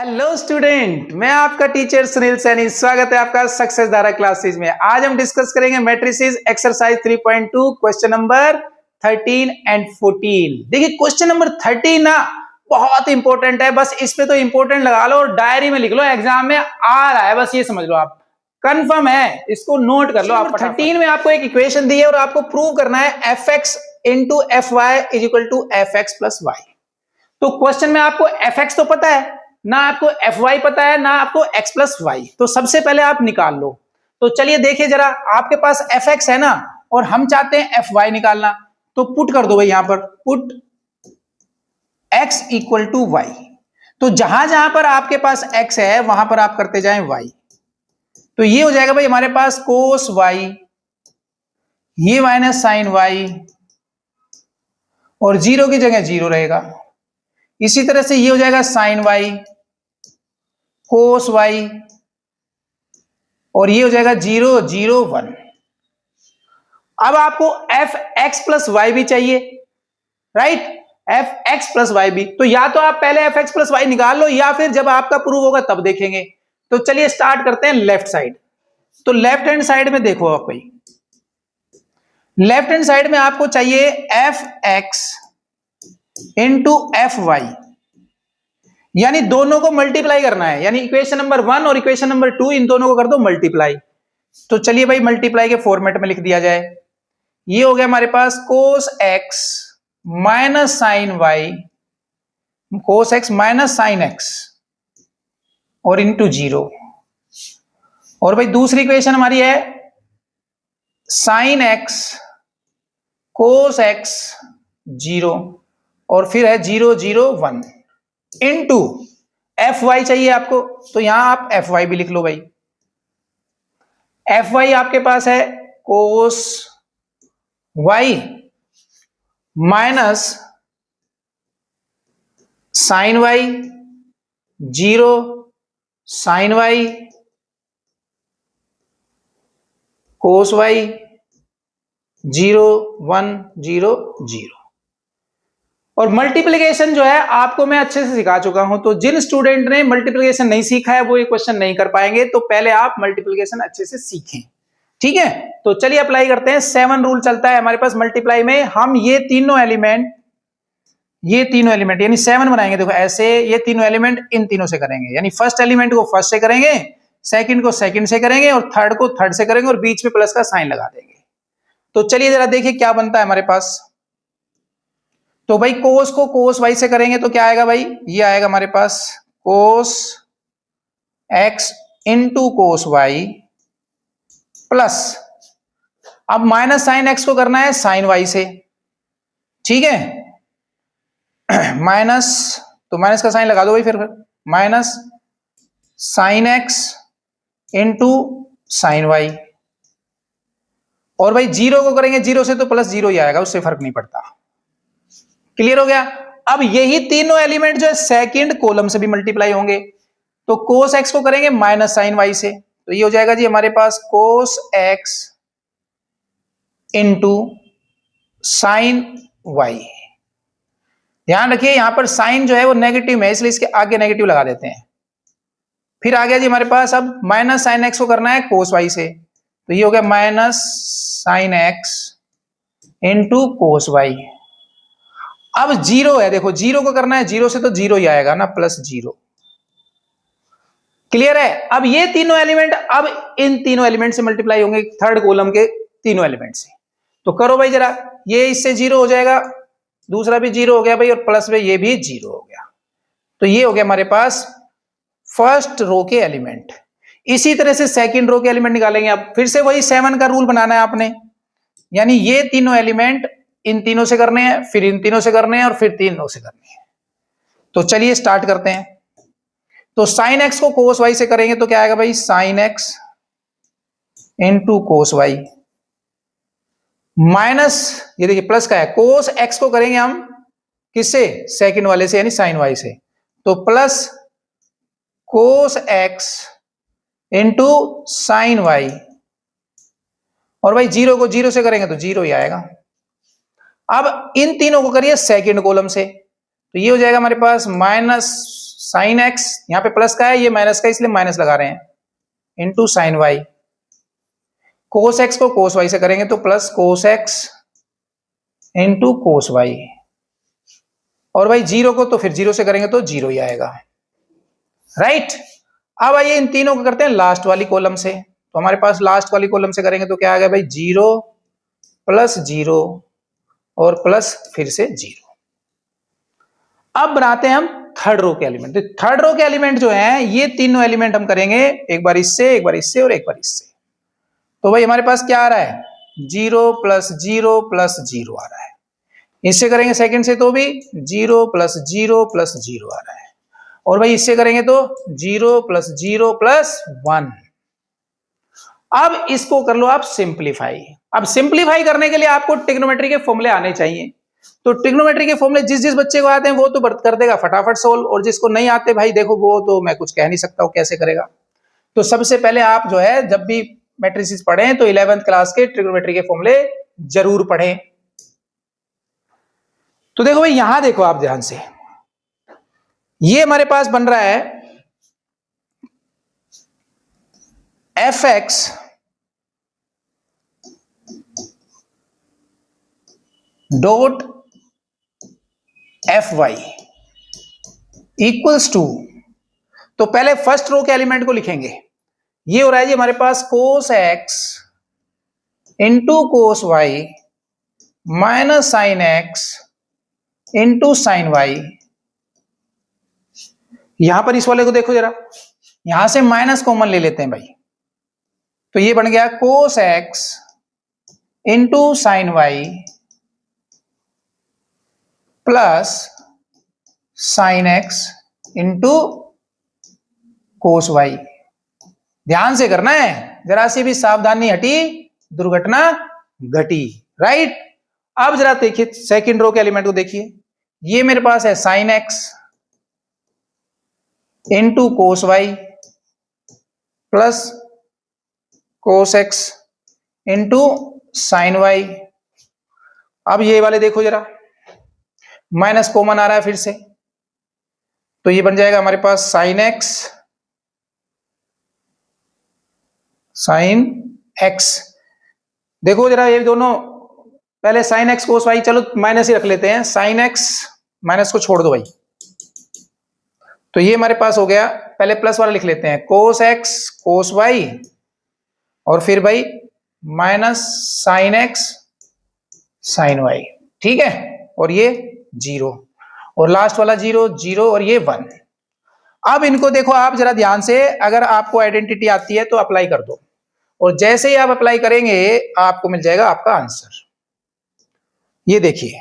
Hello student, मैं आपका teacher Sunil Saini. स्वागत है आपका सक्सेस धारा क्लासेस में। आज हम डिस्कस करेंगे matrices exercise 3.2 question number 13 and 14। देखिए क्वेश्चन नंबर 13 ना बहुत इंपॉर्टेंट है। बस इस पे तो इंपॉर्टेंट लगा लो और डायरी में लिख लो, एग्जाम में आ रहा है, बस ये समझ लो आप कंफर्म है, इसको नोट कर लो। आप 13 में आपको एक इक्वेशन दी है और आपको प्रूव करना है fx into F Y is equal to F X plus Y. तो क्वेश्चन में आपको fx तो पता है ना, आपको fy पता है ना, आपको x प्लस वाई। तो सबसे पहले आप निकाल लो। तो चलिए देखिए जरा, आपके पास fx है ना और हम चाहते हैं fy निकालना, तो पुट कर दो भाई यहां पर, put x equal to Y. तो जहां जहां पर आपके पास x है वहां पर आप करते जाएं y। तो ये हो जाएगा भाई हमारे पास कोस y, ये माइनस साइन y और जीरो की जगह जीरो रहेगा। इसी तरह से ये हो जाएगा साइन y, कोस y और ये हो जाएगा 0 0 1। अब आपको एफ एक्स प्लस वाई भी चाहिए, right, F X plus Y भी। तो या तो आप पहले एफ एक्स प्लस वाई निकाल लो या फिर जब आपका प्रूव होगा तब देखेंगे। तो चलिए स्टार्ट करते हैं लेफ्ट साइड। तो लेफ्ट हैंड साइड में देखो आप भाई, लेफ्ट हैंड साइड में आपको चाहिए F X into F Y, यानी दोनों को मल्टीप्लाई करना है। यानी इक्वेशन नंबर 1 और इक्वेशन नंबर 2 इन दोनों को कर दो मल्टीप्लाई। तो चलिए भाई मल्टीप्लाई के फॉर्मेट में लिख दिया जाए। ये हो गया हमारे पास cos x minus sine Y, cos x minus sine x और इंटू 0। और भाई दूसरी इक्वेशन हमारी है साइन एक्स कोस एक्स 0 और फिर है 0 0 1 इनटू एफ वाई चाहिए आपको। तो यहां आप एफ वाई भी लिख लो भाई। एफ वाई आपके पास है cos Y minus sine y 0 sine Y cos y 0 1 0 0। और मल्टीप्लिकेशन जो है आपको मैं अच्छे से सिखा चुका हूं, तो जिन स्टूडेंट ने मल्टीप्लिकेशन नहीं सीखा है वो ये क्वेश्चन नहीं कर पाएंगे। तो पहले आप मल्टीप्लिकेशन अच्छे से सीखें, ठीक है। तो चलिए अप्लाई करते हैं। 7 रूल चलता है हमारे पास मल्टीप्लाई में। हम ये तीनों एलिमेंट यानी 7 बनाएंगे। देखो ऐसे ये तीनों एलिमेंट इन तीनों से करेंगे, यानी फर्स्ट एलिमेंट को फर्स्ट से करेंगे, सेकंड को सेकंड से करेंगे और थर्ड को थर्ड से करेंगे और बीच में प्लस का साइन लगा देंगे। तो चलिए जरा देखिए क्या बनता है हमारे पास। तो भाई कोस को कोस वाई से करेंगे तो क्या आएगा भाई, ये आएगा हमारे पास cos x into cos Y plus, अब माइनस साइन एक्स को करना है साइन वाई से, ठीक है। माइनस, तो माइनस का साइन लगा दो भाई, फिर minus sine x into sine Y. और भाई जीरो को करेंगे जीरो से तो प्लस जीरो ही आएगा, उससे फर्क नहीं पड़ता। क्लियर हो गया। अब यही तीनों एलिमेंट जो है सेकंड कॉलम से भी मल्टीप्लाई होंगे। तो कोस एक्स को करेंगे माइनस साइन वाई से, तो ये हो जाएगा जी हमारे पास cos x into sine y. ध्यान रखिए यहां पर साइन जो है वो नेगेटिव में, इसलिए इसके आगे नेगेटिव लगा देते हैं। फिर आ गया जी हमारे पास, अब माइनस साइन एक्स को करना है कोस वाई से, तो ये हो गया minus sine x into cos Y. अब जीरो है, देखो जीरो को करना है जीरो से तो जीरो ही आएगा ना, प्लस जीरो। क्लियर है। अब ये तीनों एलिमेंट अब इन तीनों एलिमेंट से मल्टीप्लाई होंगे, थर्ड कॉलम के तीनों एलिमेंट से। तो करो भाई जरा, ये इससे जीरो हो जाएगा, दूसरा भी जीरो हो गया भाई, और प्लस में ये भी जीरो हो गया। तो ये हो गया हमारे पास फर्स्ट रो के एलिमेंट। इसी तरह से सेकंड रो के एलिमेंट निकालेंगे। अब फिर से वही 7 का रूल बनाना है आपने, यानी ये तीनों एलिमेंट इन तीनों से करने हैं, फिर इन तीनों से करने हैं और फिर तीनों से करने हैं। तो चलिए स्टार्ट करते हैं। तो साइन एक्स को कोस वाई से करेंगे तो क्या आएगा भाई, sine x into cos Y minus, ये देखिए प्लस का है, कोस एक्स को करेंगे हम किससे, सेकंड वाले से यानी साइन वाई से, तो plus cos x into sine Y. और भाई जीरो को जीरो से करेंगे तो जीरो ही आएगा। अब इन तीनों को करिए सेकंड कॉलम से, तो ये हो जाएगा हमारे पास माइनस साइन एक्स, यहाँ पे प्लस का है, ये माइनस का, इसलिए माइनस लगा रहे हैं, into sine Y. Cos X को कोस वाई से करेंगे तो plus cos x into cos Y, और भाई जीरो को तो फिर जीरो से करेंगे तो जीरो ही आएगा, राइट। अब आइए इन तीनों को करते हैं लास्ट वाली कॉलम से। तो हमारे पास लास्ट वाली कॉलम से करेंगे तो क्या आ गया भाई, जीरो प्लस जीरो और प्लस फिर से जीरो। अब बनाते हैं हम थर्ड रो के एलिमेंट। तो थर्ड रो के एलिमेंट जो है, ये तीनों एलिमेंट हम करेंगे एक बार इससे, एक बार इससे और एक बार इससे। तो भाई हमारे पास क्या आ रहा है, जीरो प्लस जीरो आ रहा है। इससे करेंगे सेकंड से तो भी जीरो प्लस जीरो आ रहा है, और भाई इससे करेंगे तो जीरो प्लस वन। अब इसको कर लो आप सिंप्लीफाई। अब सिंप्लीफाई करने के लिए आपको ट्रिग्नोमेट्री के फॉर्मूले आने चाहिए। तो ट्रिग्नोमेट्री के फॉर्मूले जिस जिस बच्चे को आते हैं वो तो कर देगा फटाफट सोल्व, और जिसको नहीं आते भाई देखो वो तो मैं कुछ कह नहीं सकता हूं कैसे करेगा। तो सबसे पहले आप जो है जब भी मैट्रिसेस पढ़ें तो 11th क्लास के ट्रिग्नोमेट्री के फॉर्मूले जरूर पढ़ें। तो देखो भाई यहां देखो आप ध्यान से, ये हमारे पास बन रहा है F X dot F Y equals to, तो पहले फर्स्ट रो के एलिमेंट को लिखेंगे। ये हो रहा है जी हमारे पास cos x into cos Y minus sine x into sine y. यहां पर इस वाले को देखो जरा, यहां से माइनस कॉमन ले लेते हैं भाई, तो ये बन गया cos x into sine Y plus sine x into cos Y. ध्यान से करना है, जरा सी भी सावधानी हटी दुर्घटना घटी, राइट। अब जरा देखिए सेकंड रो के एलिमेंट को देखिए, ये मेरे पास है sine x into cos Y plus cos x into sine Y. अब ये वाले देखो जरा, माइनस कॉमन आ रहा है फिर से, तो ये बन जाएगा हमारे पास साइन एक्स साइन एक्स। देखो जरा ये दोनों, पहले साइन एक्स कोस वाई, चलो माइनस ही रख लेते हैं, साइन एक्स, माइनस को छोड़ दो भाई, तो ये हमारे पास हो गया, पहले प्लस वाला लिख लेते हैं, कोस एक्स कोस वाई और फिर भाई minus sine X sine Y, ठीक है, और ये जीरो और लास्ट वाला जीरो जीरो और ये वन। अब इनको देखो आप जरा ध्यान से, अगर आपको आइडेंटिटी आती है तो अप्लाई कर दो, और जैसे ही आप अप्लाई करेंगे आपको मिल जाएगा आपका आंसर। ये देखिए,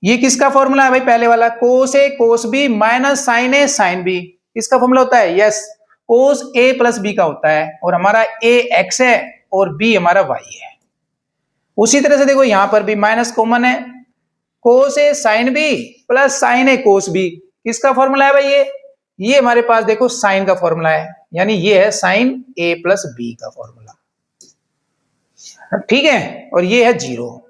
ये किसका फॉर्मूला है भाई, पहले वाला कोस ए कोस बी माइनस साइन ए साइन बी, इसका फॉर्मूला होता है, यस, कोस ए प्लस बी का होता है, और हमारा ए एक्स है और बी हमारा वाई है। उसी तरह से देखो यहां पर भी माइनस कॉमन है, कोस ए साइन बी प्लस साइन ए कोस बी, किसका फॉर्मूला है भाई, ये हमारे पास देखो साइन का फॉर्मूला है, यानी ये है साइन ए प्लस बी का फॉर्मूला, ठीक है, और ये है जीरो।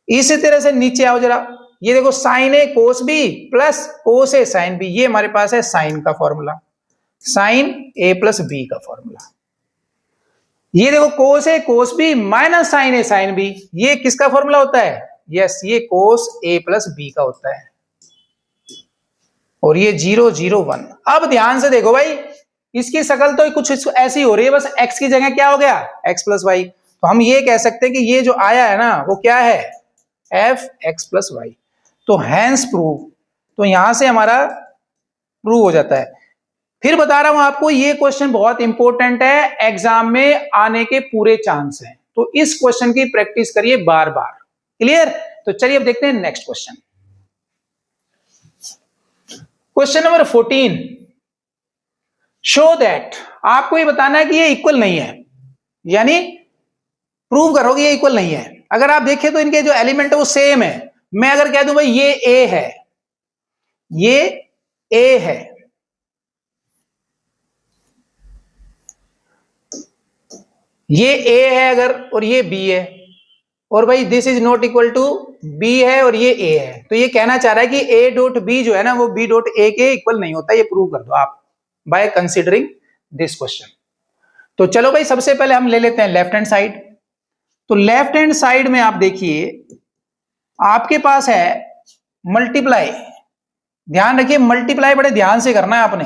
इसी तरह से नीचे आओ जरा, ये देखो साइन ए कोस बी प्लस कोस ए साइन बी, ये हमारे पास है साइन का फॉर्मूला, साइन ए प्लस बी का फॉर्मूला। ये देखो कोस ए कोस बी माइनस साइन ए साइन बी, ये किसका फॉर्मूला होता है, यस, ये कोस ए प्लस बी का होता है, और ये जीरो जीरो वन। अब ध्यान से देखो भाई, इसकी शकल तो कुछ ऐसी हो रही है, बस x की जगह क्या हो गया, x प्लस वाई, तो हम ये कह सकते हैं कि ये जो आया है ना वो क्या है, एफ एक्स प्लस वाई, तो हैंस प्रूव, तो यहां से हमारा प्रूव हो जाता है। फिर बता रहा हूं आपको, ये क्वेश्चन बहुत इंपॉर्टेंट है, एग्जाम में आने के पूरे चांस हैं, तो इस क्वेश्चन की प्रैक्टिस करिए बार बार, क्लियर। तो चलिए अब देखते हैं next question, question number 14। Show that, आपको ये बताना है कि ये इक्वल नहीं है, यानी प्रूव करोगे ये इक्वल नहीं है। अगर आप देखें तो इनके जो एलिमेंट है वो सेम है, मैं अगर कह दूं भाई ये ए है, ये ए है, ये ए है अगर, और ये बी है, और भाई this is not equal to B है और ये ए है, तो ये कहना चाह रहा है कि ए डॉट बी जो है ना वो बी डॉट ए के इक्वल नहीं होता, ये प्रूव कर दो आप बाय कंसीडरिंग दिस क्वेश्चन। तो चलो भाई सबसे पहले हम ले लेते हैं लेफ्ट हैंड साइड। तो लेफ्ट हैंड साइड में आप देखिए आपके पास है मल्टीप्लाई। ध्यान रखिए मल्टीप्लाई बड़े ध्यान से करना है आपने,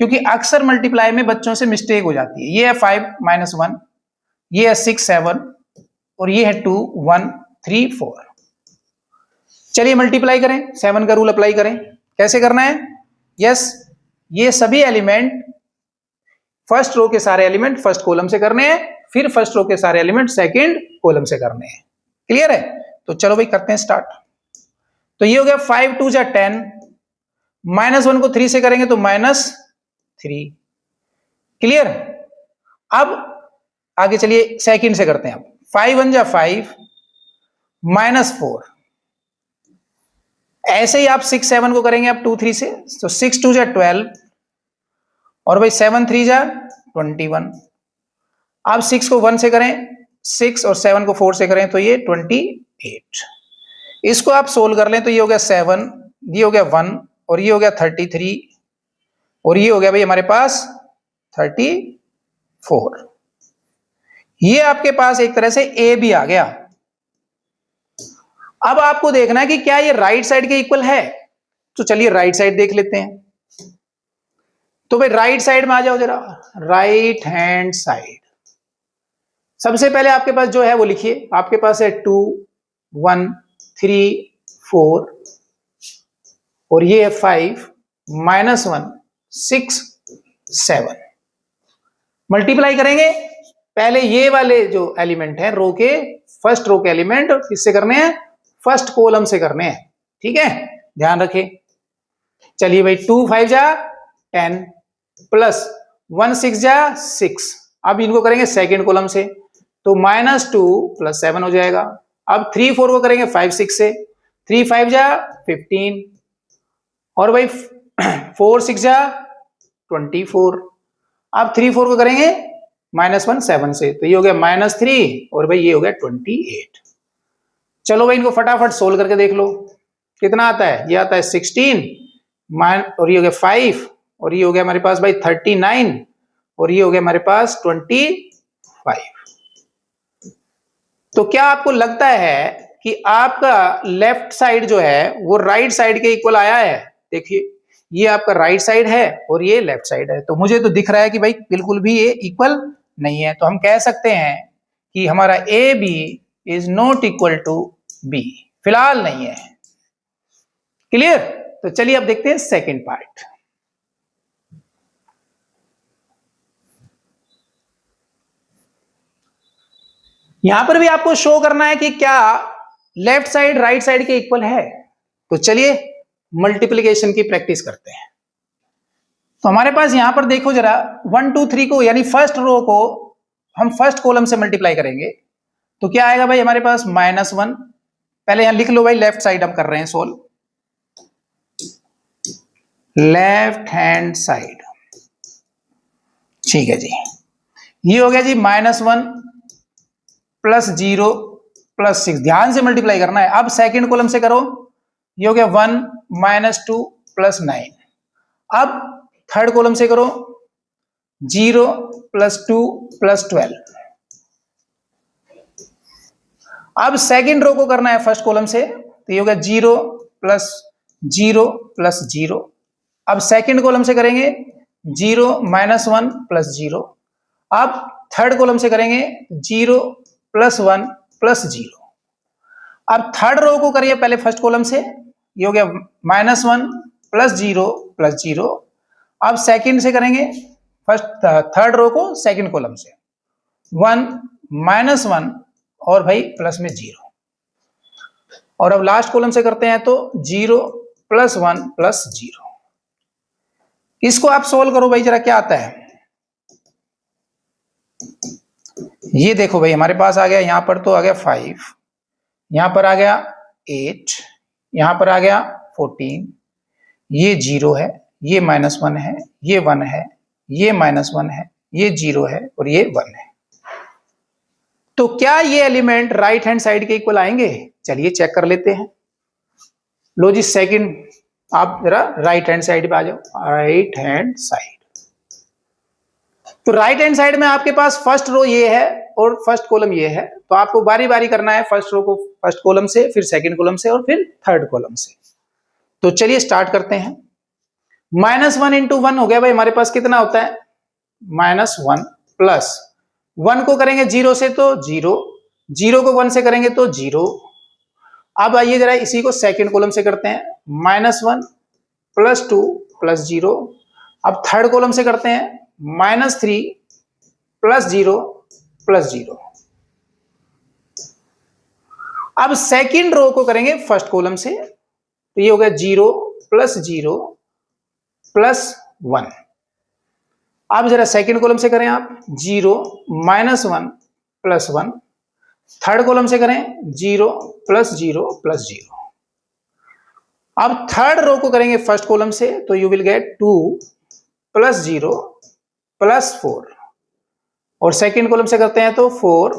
क्योंकि अक्सर मल्टीप्लाई में बच्चों से मिस्टेक हो जाती है। ये है 5 - 1, ये है 6 7 और ये है 2 1 3 4। चलिए मल्टीप्लाई करें, 7 का रूल अप्लाई करें। कैसे करना है? यस, ये सभी एलिमेंट फर्स्ट रो के सारे एलिमेंट फर्स्ट कॉलम से करने हैं, फिर फर्स्ट रो के सारे एलिमेंट सेकंड कॉलम से करने हैं। क्लियर है? तो चलो भाई करते हैं स्टार्ट। तो ये हो गया 5 2 जा 10, -1 को 3 से करेंगे तो -3। क्लियर? अब आगे चलिए सेकंड से करते हैं। अब 5 1 जा 5, -4। ऐसे ही आप 6 7 को करेंगे आप 2 3 से, तो 6 2 जा 12 और भाई 7 3 जा 21। आप 6 को 1 से करें 6 और 7 को 4 से करें तो ये 28। इसको आप सोल्व कर लें तो ये हो गया 7, ये हो गया 1 और ये हो गया 33 और ये हो गया भाई हमारे पास 34। ये आपके पास एक तरह से ए भी आ गया। अब आपको देखना है कि क्या ये राइट साइड के इक्वल है, तो चलिए राइट साइड देख लेते हैं। तो भाई राइट साइड में आ जाओ जरा, राइट हैंड साइड। सबसे पहले आपके पास जो है वो लिखिए। आपके पास है 2 1 3 4 और ये है 5 -1 6 7। मल्टीप्लाई करेंगे, पहले ये वाले जो एलिमेंट है रो के, फर्स्ट रो के एलिमेंट किससे करने हैं? फर्स्ट कॉलम से करने हैं। ठीक है, ध्यान रखें। चलिए भाई 2 5 जा 10 प्लस 1 6 जा 6। अब इनको करेंगे सेकेंड कॉलम से, तो -2 + 7 हो जाएगा। अब 3 4 को करेंगे 5 6 से, 3 5 जा 15 और भाई 4 6 जा 24। अब 3 4 को करेंगे -1 7 से, तो ये हो गया -3 और भाई ये हो गया 28। चलो भाई इनको फटाफट सोल्व करके देख लो कितना आता है। ये आता है 16 और ये हो गया 5 और ये हो गया हमारे पास भाई 39 और ये हो गया हमारे पास 25। तो क्या आपको लगता है कि आपका लेफ्ट साइड जो है वो राइट साइड के इक्वल आया है? देखिए ये आपका राइट साइड है और ये लेफ्ट साइड है, तो मुझे तो दिख रहा है कि भाई बिल्कुल भी ये इक्वल नहीं है। तो हम कह सकते हैं कि हमारा A B is not equal to B, फिलहाल नहीं है। क्लियर? तो चलिए अब देखते हैं सेकंड पार्ट। यहां पर भी आपको शो करना है कि क्या लेफ्ट साइड राइट साइड के इक्वल है। तो चलिए मल्टीप्लिकेशन की प्रैक्टिस करते हैं। तो हमारे पास यहां पर देखो जरा 1 2 3 को यानी फर्स्ट रो को हम फर्स्ट कॉलम से मल्टीप्लाई करेंगे तो क्या आएगा भाई हमारे पास -1। पहले यहां लिख लो भाई, लेफ्ट साइड हम कर रहे हैं सोल्व, लेफ्ट हैंड साइड। ठीक है जी, ये हो गया जी -1 + 0 + 6। ध्यान से मल्टीप्लाई करना है। अब सेकंड कॉलम से करो, ये हो गया 1 -2 + 9। अब थर्ड कॉलम से करो 0 + 2 + 12। अब सेकंड रो को करना है फर्स्ट कॉलम से, तो ये हो गया 0 + 0 + 0। अब सेकंड कॉलम से करेंगे 0 -1 + 0। अब थर्ड कॉलम से करेंगे 0 + 1 + 0। अब थर्ड रो को करिए पहले फर्स्ट कॉलम से, ये हो गया -1 + 0 + 0। अब सेकंड से करेंगे फर्स्ट थर्ड रो को सेकंड कॉलम से, 1 -1 और भाई प्लस में 0। और अब लास्ट कॉलम से करते हैं तो 0 + 1 + 0। इसको आप सोल्व करो भाई जरा, क्या आता है। ये देखो भाई हमारे पास आ गया, यहां पर तो आ गया 5, यहां पर आ गया 8, यहां पर आ गया 14, ये 0 है, ये -1 है, ये 1 है, ये -1 है, ये 0 है और ये 1 है। तो क्या ये एलिमेंट राइट हैंड साइड के इक्वल आएंगे? चलिए चेक कर लेते हैं। लो जी, सेकंड, आप जरा राइट हैंड साइड पे आ जाओ। राइट हैंड साइड, तो राइट हैंड साइड में आपके पास फर्स्ट रो ये है और फर्स्ट कॉलम ये है, तो आपको बारी बारी करना है फर्स्ट रो को फर्स्ट कॉलम से, फिर सेकंड कॉलम से और फिर थर्ड कॉलम से। तो चलिए स्टार्ट करते हैं। -1 इंटू 1 हो गया भाई, हमारे पास कितना होता है? -1 प्लस 1 को करेंगे 0 से तो 0, 0 को 1 से करेंगे तो 0। अब आइए जरा इसी को सेकंड कॉलम से करते हैं। -1 प्लस 2 प्लस 0। अब थर्ड कॉलम से करते हैं। -3 प्लस 0 प्लस 0। अब सेकंड रो को करेंगे फर्स्ट कॉलम से, तो ये हो गया 0 प्लस 0 प्लस 1। अब जरा सेकंड कॉलम से करें आप, 0 -1 प्लस 1। थर्ड कॉलम से करें 0 प्लस 0 प्लस 0। अब थर्ड रो को करेंगे फर्स्ट कॉलम से, तो you will get 2 plus 0 plus 4। और सेकंड कॉलम से करते हैं तो 4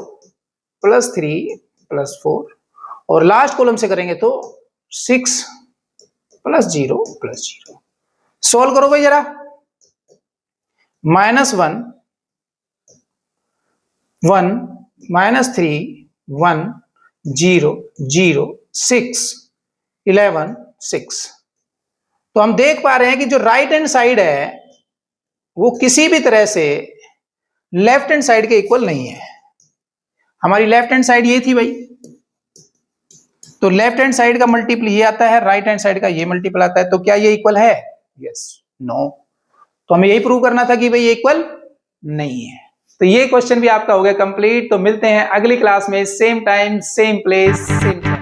प्लस 3 प्लस 4। और लास्ट कॉलम से करेंगे तो 6 प्लस 0 प्लस 0। सोल्व करो भाई जरा। -1 1 -3 1 0 0 6 11 6। तो हम देख पा रहे हैं कि जो राइट हैंड साइड है वो किसी भी तरह से लेफ्ट हैंड साइड के इक्वल नहीं है। हमारी लेफ्ट हैंड साइड ये थी भाई, तो लेफ्ट हैंड साइड का मल्टीपल ये आता है, राइट हैंड साइड का ये मल्टीपल आता है, तो क्या ये इक्वल है? Yes, no. तो हमें यही प्रूव करना था कि भाई ये इक्वल नहीं है। तो ये क्वेश्चन भी आपका हो गया कंप्लीट। तो मिलते हैं अगली क्लास में, same time same place same time.